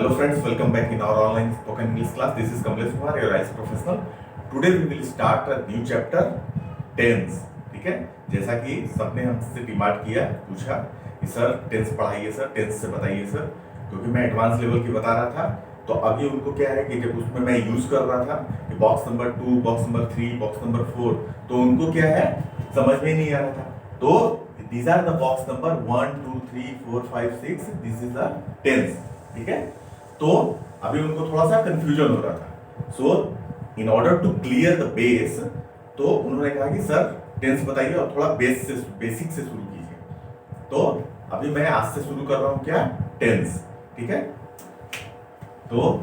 Hello friends, welcome back in our online spoken English class. This is Kamlesh Kumar, your ICE professional. Today we will start a new chapter, tense. ठीक है, जैसा कि सबने हमसे demand किया, पूछा कि सर टेंस पढ़ाइए सर, टेंस से बताइए सर, क्योंकि मैं एडवांस लेवल की बता रहा था. तो अभी उनको क्या है कि जब उसमें मैं यूज कर रहा था कि box number 2, box number 3, box number 4, तो उनको क्या है समझ में नहीं आ रहा था. तो these are the box number 1, 2, 3, 4, 5, 6. This is the tens. ठीक है, तो अभी उनको थोड़ा सा कंफ्यूजन हो रहा था. So in order to clear the base, तो उन्होंने कहा कि सर टेंस बताइए और थोड़ा बेसिक से शुरू कीजिए. तो अभी मैं आज से शुरू कर रहा हूं क्या, टेंस. ठीक है, तो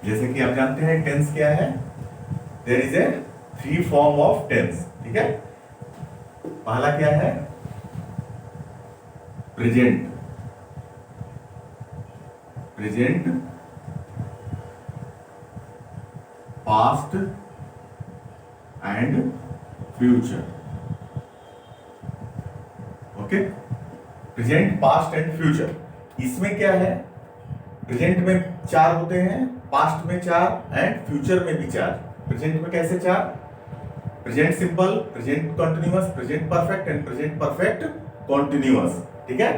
जैसे कि आप जानते हैं टेंस क्या है. There is a 3 form of tense. ठीक है, पहला क्या है, present. Present, past and future. Okay, present, past and future. इसमें क्या है, प्रेजेंट में 4 होते हैं, पास्ट में 4 एंड फ्यूचर में भी 4. प्रेजेंट में कैसे 4, present simple, present continuous, present perfect and present perfect continuous. ठीक है,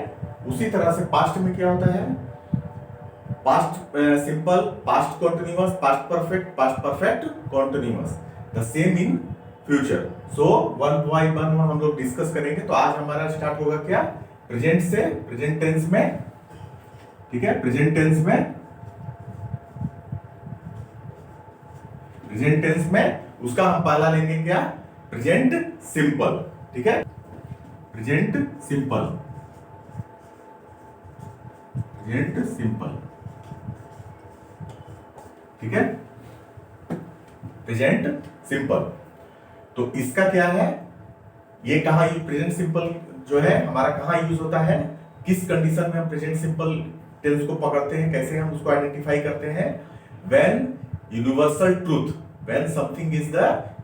उसी तरह से पास्ट में क्या होता है, past simple, past continuous, past perfect continuous. The same in future. So one by one हम लोग डिस्कस करेंगे. तो आज हमारा स्टार्ट होगा क्या, प्रेजेंट से, प्रेजेंट टेंस में. ठीक है, प्रेजेंट टेंस में, प्रेजेंट टेंस में उसका हम पहला लेंगे क्या, प्रेजेंट सिंपल. ठीक है, प्रेजेंट सिंपल, प्रेजेंट सिंपल. ठीक है, प्रेजेंट सिंपल. तो इसका क्या है, ये कहां प्रेजेंट सिंपल जो है हमारा कहां यूज होता है, किस कंडीशन में हम प्रेजेंट सिंपल टेंस को पकड़ते हैं, कैसे हम उसको आइडेंटिफाई करते हैं. When universal truth, when something is the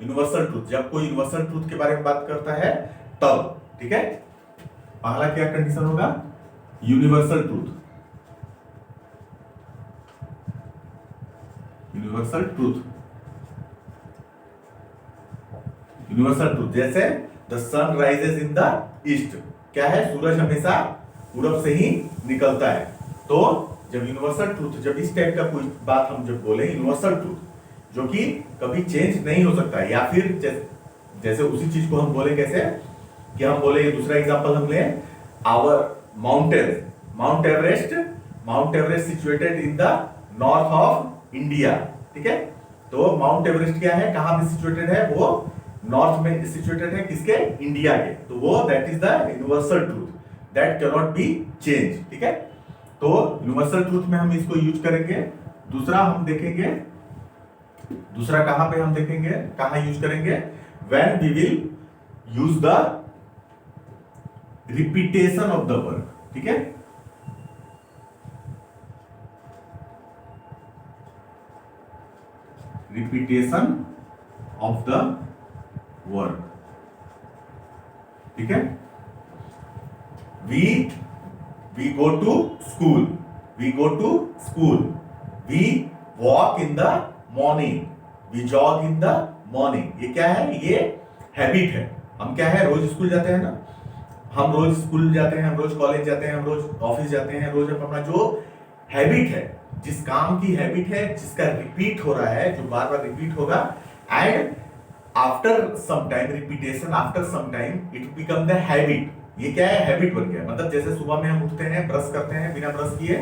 universal truth, जब कोई यूनिवर्सल ट्रूथ के बारे में बात करता है तब. ठीक है, पहला क्या कंडीशन होगा, universal truth. Universal truth, universal truth. जैसे the sun rises in the east, क्या है, सूरज हमेशा पूरब से ही निकलता है. तो जब यूनिवर्सल ट्रूथ, जब इस टाइप का कोई बात हम जब बोले यूनिवर्सल ट्रूथ जो कि कभी चेंज नहीं हो सकता, या फिर जैसे उसी चीज को हम बोले कैसे कि हम बोले, दूसरा एग्जांपल हम ले, our mountain, Mount Everest, Mount Everest situated in the north of India. ठीक है, तो माउंट एवरेस्ट क्या है, कहां पे सिचुएटेड है, वो नॉर्थ में सिचुएटेड है, किसके, इंडिया के. तो वो that is the universal truth, that can not be change. ठीक है, तो यूनिवर्सल ट्रूथ में हम इसको यूज करेंगे. दूसरा हम देखेंगे, दूसरा कहां पे हम देखेंगे, कहां यूज करेंगे, when we will use the repetition of the work. ठीक है, रिपीटेशन ऑफ द वर्क. ठीक है, we go to school, we go to school, we walk in the morning, we jog in the morning. ये क्या है, ये habit है. हम क्या है, रोज स्कूल जाते हैं ना, हम रोज स्कूल जाते हैं, हम रोज कॉलेज जाते हैं, हम रोज ऑफिस जाते हैं, रोज अपना जो हैबिट है, जिस काम की हैबिट है, जिसका रिपीट हो रहा है, जो बार बार रिपीट होगा, and after some time repetition, after some time it become the habit. ये क्या है, हैबिट बन गया. मतलब जैसे सुबह में हम उठते हैं, ब्रश करते हैं, बिना ब्रश किए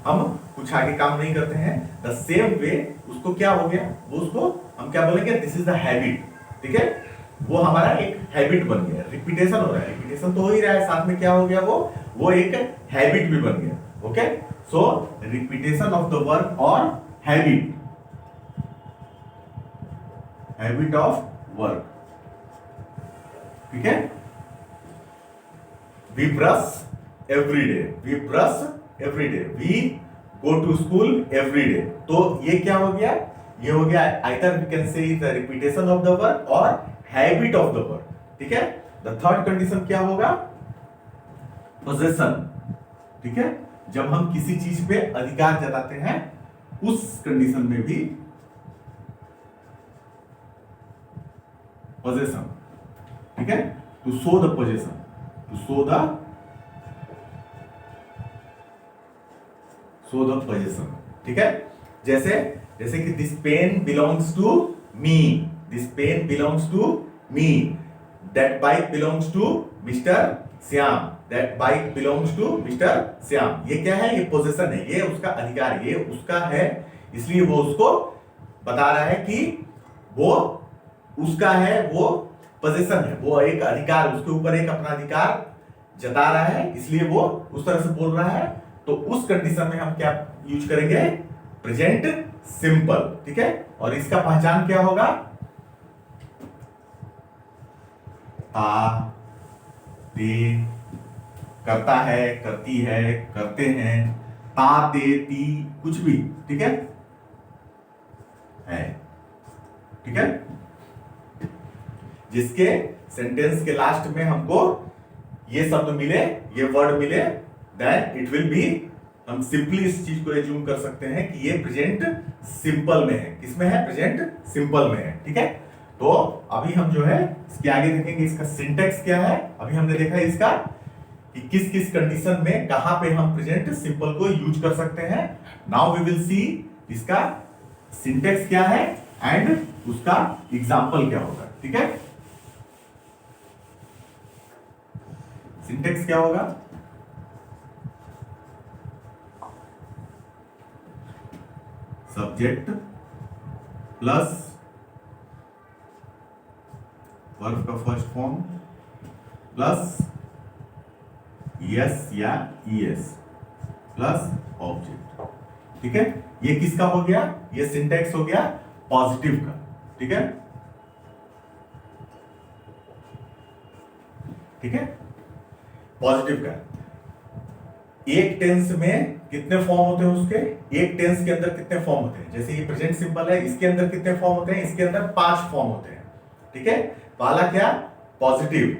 हम कुछ आगे काम नहीं करते हैं, द सेम वे उसको क्या हो गया, वो उसको हम क्या बोलेंगे, दिस इज द हैबिट. ठीक है, वो हमारा एक हैबिट बन गया. रिपीटेशन हो रहा है, रिपीटेशन तो हो ही रहा है, साथ में क्या हो गया, वो एक हैबिट भी बन गया. Okay, so repetition of the work और हैबिट, हैबिट ऑफ वर्क. ठीक है, we brush every day, we brush every day, we go to school every day. तो ये क्या हो गया, ये हो गया either we can say the repetition of the work और habit of the work. ठीक है, द थर्ड कंडीशन क्या होगा? पोजेशन, ठीक है, जब हम किसी चीज पे अधिकार जताते हैं उस कंडीशन में भी पोजेशन, ठीक है, to show the possession, to show the possession, ठीक है। जैसे जैसे कि this pen belongs to me, this pen belongs to me, that bike belongs to mister Shyam, that bike belongs to mister Shyam. ये क्या है? ये पोजेशन है, ये उसका अधिकार है, ये उसका है, इसलिए वो उसको बता रहा है कि वो उसका है, वो पोजेशन है, वो एक अधिकार, उसके ऊपर एक अपना अधिकार जता रहा है, इसलिए वो उस तरह से बोल रहा है। तो उस कंडीशन में हम क्या यूज करेंगे? प्रेजेंट सिंपल, ठीक है। और इसका पहचान क्या होगा? ता, दे, करता है, करती है, करते हैं, ता, ते, ती, कुछ भी, ठीक है, ठीक है। जिसके सेंटेंस के लास्ट में हमको ये शब्द मिले, ये वर्ड मिले, देन इट विल बी, हम सिंपली इस चीज को एज्यूम कर सकते हैं कि ये प्रेजेंट सिंपल में है। किसमें है? प्रेजेंट सिंपल में है, ठीक है। तो अभी हम जो है इसके आगे देखेंगे इसका सिंटेक्स क्या है। अभी हमने देखा है इसका कि किस किस कंडीशन में कहां पे हम प्रेजेंट सिंपल को यूज कर सकते हैं। नाउ वी विल सी इसका सिंटेक्स क्या है एंड उसका एग्जाम्पल क्या होगा, ठीक है। सिंटेक्स क्या होगा? सब्जेक्ट प्लस वर्ब का फर्स्ट फॉर्म प्लस यस या ईएस प्लस ऑब्जेक्ट, ठीक है। ये किसका हो गया? ये सिंटेक्स हो गया पॉजिटिव का, ठीक है, ठीक है। पॉजिटिव का एक टेंस में कितने फॉर्म होते हैं उसके? एक टेंस के अंदर कितने फॉर्म होते हैं? जैसे ये प्रेजेंट सिंपल है, इसके अंदर कितने फॉर्म होते हैं? इसके अंदर 5 फॉर्म होते हैं, ठीक है। पहला क्या? पॉजिटिव,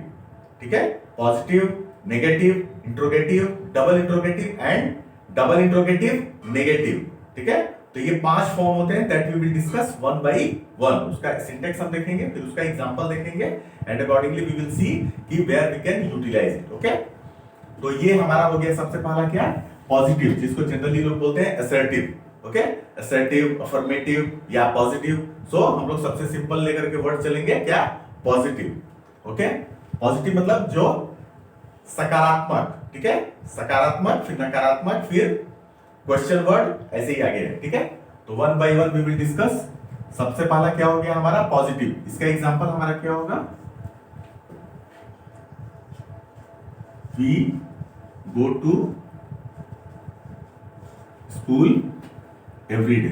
ठीक है, positive, negative, interrogative, double interrogative and double interrogative negative, ठीक है। तो ये 5 फॉर्म होते हैं, that we will discuss one by one. उसका सिंटेक्स हम देखेंगे, फिर उसका एग्जांपल देखेंगे and accordingly we will see कि where we can utilize it, okay. तो ये हमारा हो गया सबसे पहला क्या? पॉजिटिव, जिसको जनरली लोग बोलते हैं असर्टिव, ओके, असर्टिव, अफर्मेटिव या पॉजिटिव। सो हम लोग सबसे सिंपल लेकर के वर्ड चलेंगे, क्या? Positive, okay. पॉजिटिव मतलब जो सकारात्मक, ठीक है, सकारात्मक, फिर नकारात्मक, फिर क्वेश्चन वर्ड, ऐसे ही आगे है, ठीक है। तो one by one we will discuss. सबसे पहला क्या हो गया हमारा? पॉजिटिव। इसका एग्जांपल हमारा क्या होगा? We go to school every day,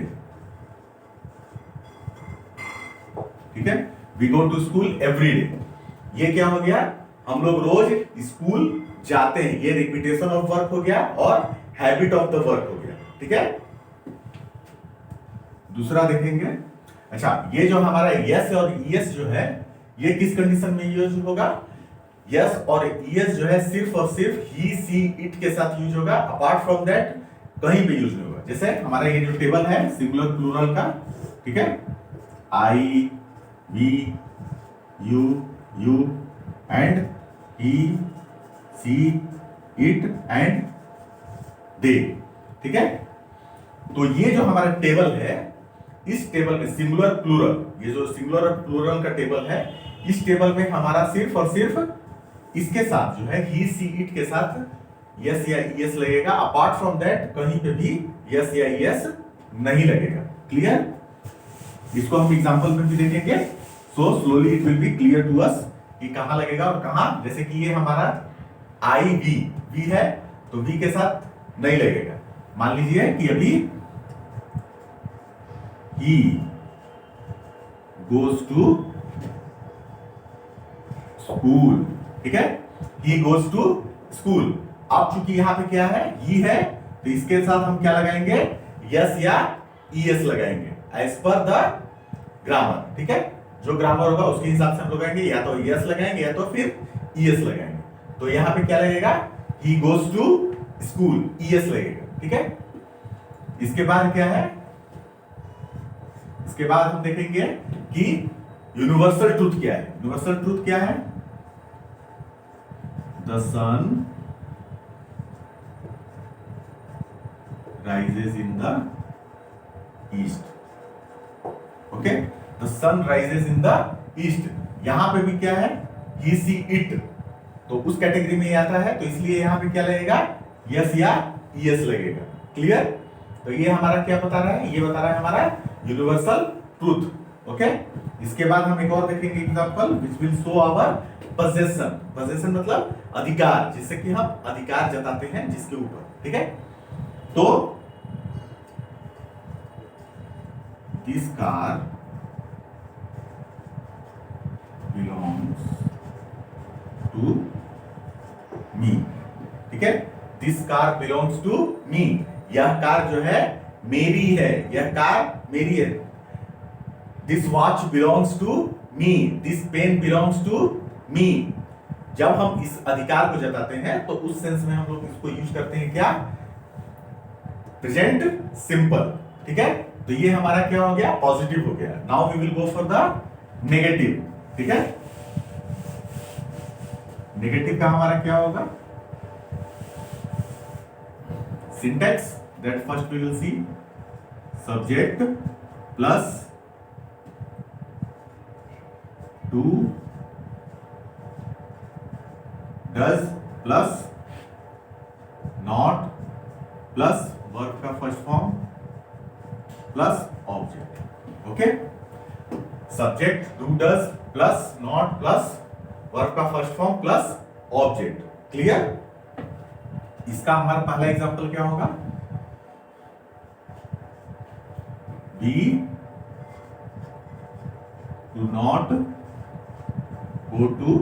ठीक है, we go to school every day. ये क्या हो गया? हम लोग रोज स्कूल जाते हैं, ये रिपीटेशन ऑफ वर्क हो गया और हैबिट ऑफ द वर्क हो गया, ठीक है। दूसरा देखेंगे, अच्छा, ये जो हमारा यस और ईएस जो है, ये किस कंडीशन में यूज होगा? यस और ईएस जो है सिर्फ और सिर्फ ही, सी, इट के साथ यूज होगा, अपार्ट फ्रॉम दैट कहीं पे यूज नहीं होगा। जैसे हमारा ये जो टेबल है सिंगुलर प्लूरल का, ठीक है, I, we, you and he, she, it and they, ठीक है। तो ये जो हमारा टेबल है, इस टेबल में सिंगुलर प्लूरल, ये जो सिंगुलर और प्लूरल का टेबल है, इस टेबल में हमारा सिर्फ और सिर्फ इसके साथ जो है ही, सी, इट के साथ यस या ईएस लगेगा, अपार्ट फ्रॉम दैट कहीं पे भी यस या ईएस नहीं लगेगा। क्लियर? इसको हम एग्जांपल में भी देखेंगे, so slowly it will be clear to us कि कहां लगेगा और कहां। जैसे कि ये हमारा आई, वी है, तो वी के साथ नहीं लगेगा। मान लीजिए कि अभी he goes to school, ठीक है, he goes to school। अब चूंकि यहां पे क्या है? ही है, तो इसके साथ हम क्या लगाएंगे? यस या ईएस लगाएंगे एज पर द ग्रामर, ठीक है। जो ग्रामर होगा उसके हिसाब से हम लगाएंगे, या तो यस लगाएंगे या तो फिर ईएस लगाएंगे। तो यहां पे क्या लगेगा, he goes to school, es लगेगा। ठीक है, इसके बाद क्या है, इसके बाद हम देखेंगे कि यूनिवर्सल ट्रूथ क्या है। यूनिवर्सल ट्रूथ क्या है, the sun rises in the east. Okay, the sun rises in the east. यहां पे भी क्या है, ही सी इट, तो उस कैटेगरी में ही आता है, तो इसलिए यहां पे क्या लगेगा, यस या यस लगेगा। क्लियर, तो ये हमारा क्या बता रहा है, ये बता रहा है हमारा यूनिवर्सल ट्रूथ। ओके, इसके बाद हम एक और देखेंगे example which will show our possession. Possession मतलब अधिकार, जिससे कि हम अधिकार जताते हैं जिसके ऊपर। ठीक है, तो this car belongs to me. ठीक है, this car belongs to me, यह कार जो है मेरी है, यह कार मेरी है। This watch belongs to me, this pen belongs to me. जब हम इस अधिकार को जताते हैं तो उस सेंस में हम लोग इसको यूज करते हैं क्या, प्रेजेंट सिंपल। ठीक है, तो ये हमारा क्या हो गया, पॉजिटिव हो गया। Now we will go for the negative. ठीक है, नेगेटिव का हमारा क्या होगा, syntax that first we will see subject plus do does plus not plus verb का first form plus object. Okay, subject do does plus not plus verb का first form plus object. Clear, इसका हमारा पहला example क्या होगा, we do not go to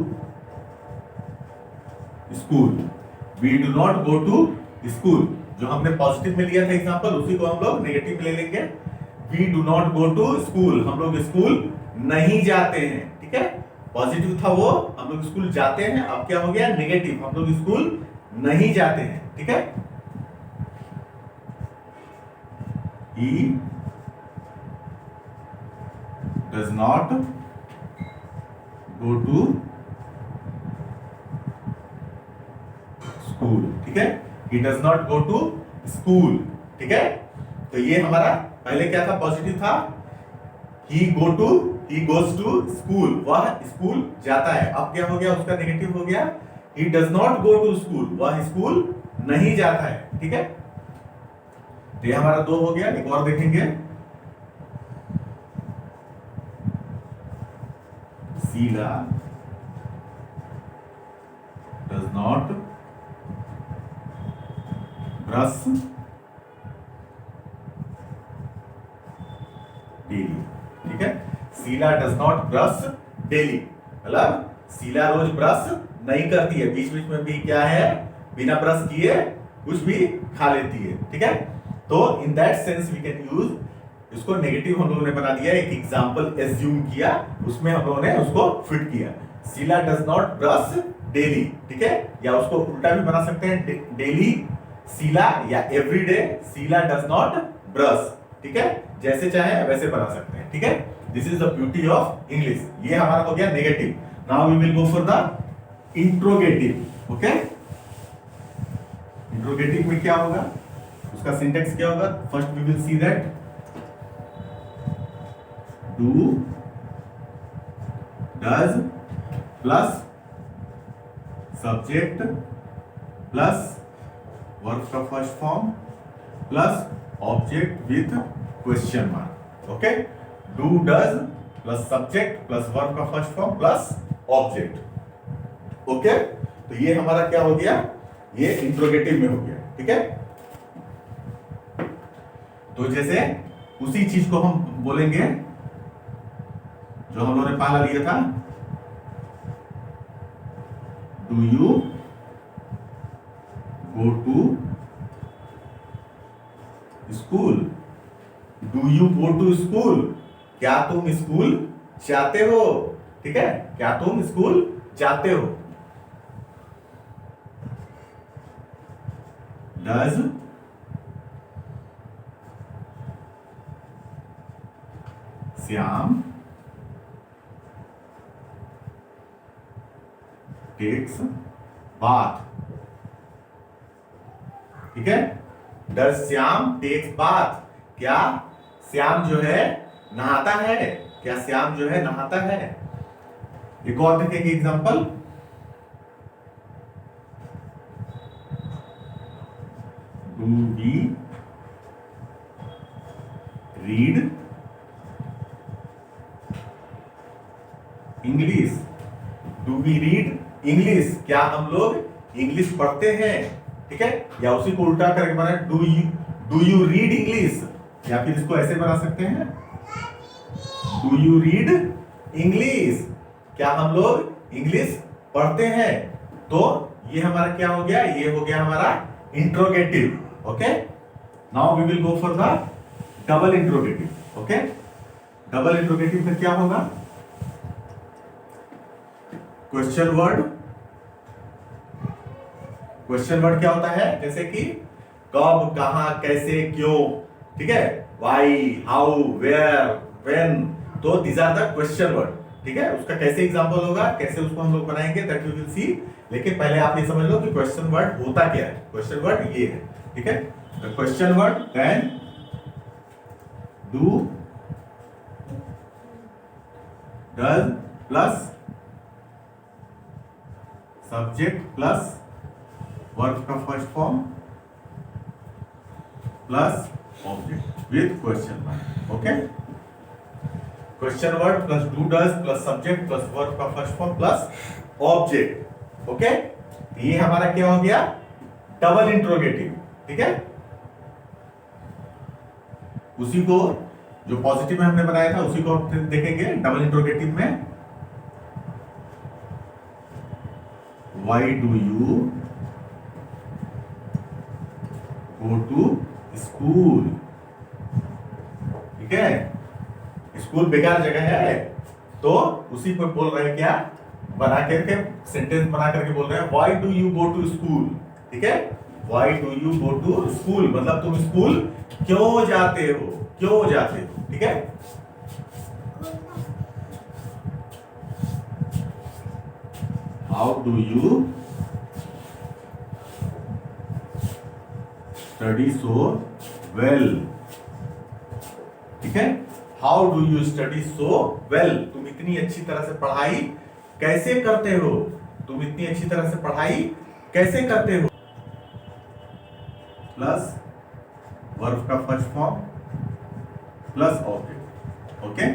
school. We do not go to school, जो हमने positive में लिया था एग्जांपल, उसी को हम लोग नेगेटिव में ले लेंगे। We do not go to school, हम लोग स्कूल नहीं जाते हैं। ठीक है, पॉजिटिव था वो, हम लोग स्कूल जाते हैं, अब क्या हो गया नेगेटिव, हम लोग स्कूल नहीं जाते हैं। ठीक है, he does not go to school। ठीक है, he does not go to school। ठीक है, तो ये हमारा पहले क्या था, पॉजिटिव था, he goes to school, वह स्कूल जाता है। अब क्या हो गया, उसका नेगेटिव हो गया, he does not go to school, वह स्कूल नहीं जाता है। ठीक है, तो ये हमारा दो हो गया। एक और देखेंगे, Sheila does not brush daily। ठीक है, Sheela does not brush daily, मतलब शीला रोज ब्रश नहीं करती है, बीच बीच में भी क्या है, बिना ब्रश किए कुछ भी खा लेती है। ठीक है, तो in that sense we can use, इसको नेगेटिव हम लोगों ने बना दिया, एक एग्जांपल एज्यूम किया, उसमें हम लोगों ने उसको फिट किया, Sheela does not brush daily. ठीक है, या उसको उल्टा भी बना सकते हैं, डेली शीला या everyday Sheela does not brush. ठीक है, जैसे चाहे वैसे बना सकते हैं। ठीक है, this is the beauty of English. ये हमारा हो गया negative. Now we will go for the interrogative. Okay, interrogative में क्या होगा, उसका सिंटेक्स क्या होगा, first we will see that do does plus subject plus verb का first form plus object with question mark. Okay, do does plus subject plus verb का first form plus object. Okay, तो ये हमारा क्या हो गया, ये इंट्रोगेटिव में हो गया। ठीक है, तो जैसे उसी चीज को हम बोलेंगे जो हम लोगों ने पहला लिया था, do you go to school. Do you go to school, क्या तुम स्कूल जाते हो। ठीक है, क्या तुम स्कूल जाते हो। डज श्याम टेक्स बाथ, ठीक है। डज श्याम टेक्स बाथ, क्या श्याम जो है नहाता है, क्या श्याम जो है नहाता है। एक और देखेंगे example, do we read English, do we read English, क्या हम लोग इंग्लिश पढ़ते हैं, ठीक है। या उसी को उल्टा करके बना डू यू रीड इंग्लिश, या फिर इसको ऐसे बना सकते हैं, डू यू रीड इंग्लिश, क्या हम लोग इंग्लिश पढ़ते हैं। तो ये हमारा क्या हो गया, ये हो गया हमारा interrogative, okay. Now we will go for the double interrogative, okay. Double interrogative में क्या होगा, क्वेश्चन वर्ड, क्वेश्चन वर्ड क्या होता है, जैसे कि कब, कहां, कैसे, क्यों, ठीक है, वाई, हाउ, वेयर, व्हेन, तो these are the question word, ठीक है। उसका कैसे एग्जांपल होगा, कैसे उसको हम लोग बनाएंगे, दैट यू विल सी। लेकिन पहले आप ये समझ लो कि क्वेश्चन वर्ड होता क्या है। क्वेश्चन वर्ड ये है, ठीक है। The question word can do, does plus subject plus verb का first form plus object with question mark, okay. Question word plus do does plus subject plus verb का first form plus object, okay. ये हमारा क्या हो गया, double interrogative, ठीक है। उसी को जो पॉजिटिव में हमने बनाया था उसी को देखेंगे डबल इंट्रोगेटिव में। Why do you go to school, ठीक है। स्कूल बेकार जगह है, तो उसी पर बोल रहे हैं क्या, बना करके सेंटेंस बना करके बोल रहे हैं why do you go to school, ठीक है। Why do you go to school मतलब तुम स्कूल क्यों जाते हो, क्यों जाते हो, ठीक है। How do you study so well, ठीक है। How do you study so well, तुम इतनी अच्छी तरह से पढ़ाई कैसे करते हो, तुम इतनी अच्छी तरह से पढ़ाई कैसे करते हो, प्लस वर्ब का first form plus object, okay.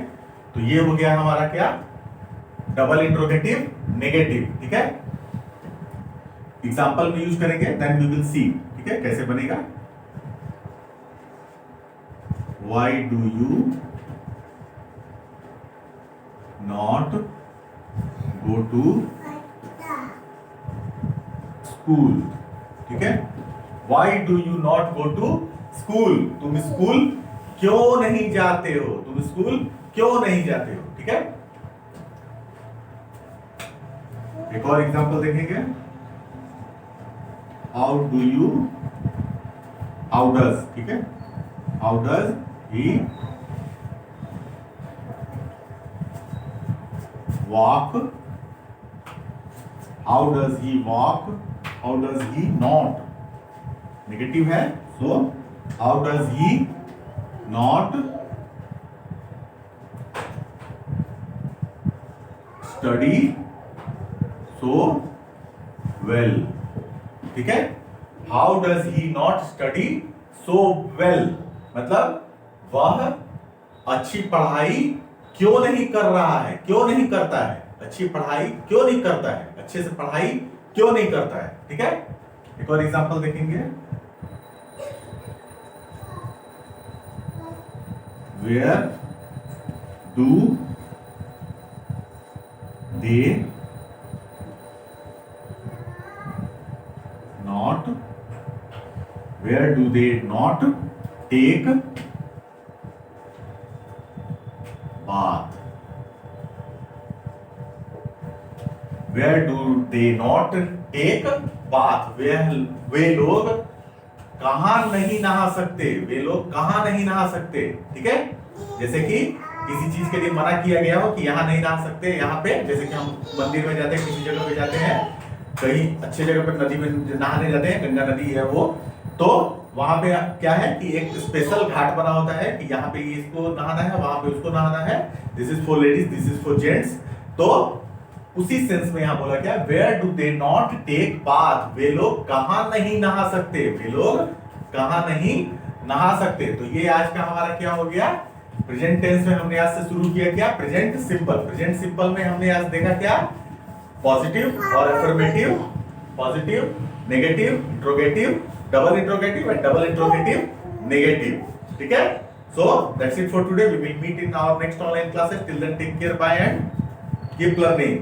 तो ये हो गया हमारा क्या, डबल इंट्रोगेटिव नेगेटिव, ठीक है। एग्जांपल में यूज करेंगे, देन वी विल सी, ठीक है, कैसे बनेगा। Why do you not go to school, ठीक है। Why do you not go to school, तुम स्कूल क्यों नहीं जाते हो, तुम स्कूल क्यों नहीं जाते हो, ठीक है। एक और एग्जांपल देखेंगे, how do you, how does, ठीक है, how does he walk, how does he walk, how does he not, negative है, so how does he not study so well, ठीक है। How does he not study so well मतलब वह अच्छी पढ़ाई क्यों नहीं कर रहा है, क्यों नहीं करता है, अच्छी पढ़ाई क्यों नहीं करता है, अच्छे से पढ़ाई क्यों नहीं करता है, ठीक है। एक और एग्जांपल देखेंगे, where do they not, where do they not take bath, where do they not take bath, वे लोग कहां नहीं नहा सकते, वे लोग कहां नहीं नहा सकते। ठीक है, जैसे कि किसी चीज के लिए मना किया गया हो कि यहाँ नहीं नहा सकते, यहाँ पे जैसे कि हम मंदिर में जाते हैं, किसी जगह पे जाते हैं, कहीं अच्छे जगह पे नदी में नहाने जाते हैं, गंगा नदी है वो, तो वहां पे क्या है कि एक स्पेशल घाट बना होता है कि यहाँ पे इसको नहाना है, वहां पे उसको नहाना है, this is for ladies, this is for gents. तो उसी सेंस में यहाँ बोला क्या, where do they not take bath, वे लोग कहां नहीं नहा सकते, वे लोग कहां नहीं नहा सकते। तो ये आज का हमारा क्या हो गया, प्रेजेंट टेंस में हमने आज से शुरू किया क्या, प्रेजेंट सिंपल। प्रेजेंट सिंपल में हमने आज देखा क्या, पॉजिटिव और affirmative, positive, negative, interrogative, double interrogative and double interrogative negative. ठीक है, so that's it for today, we will meet in our next online classes. Till then take care, bye and keep learning.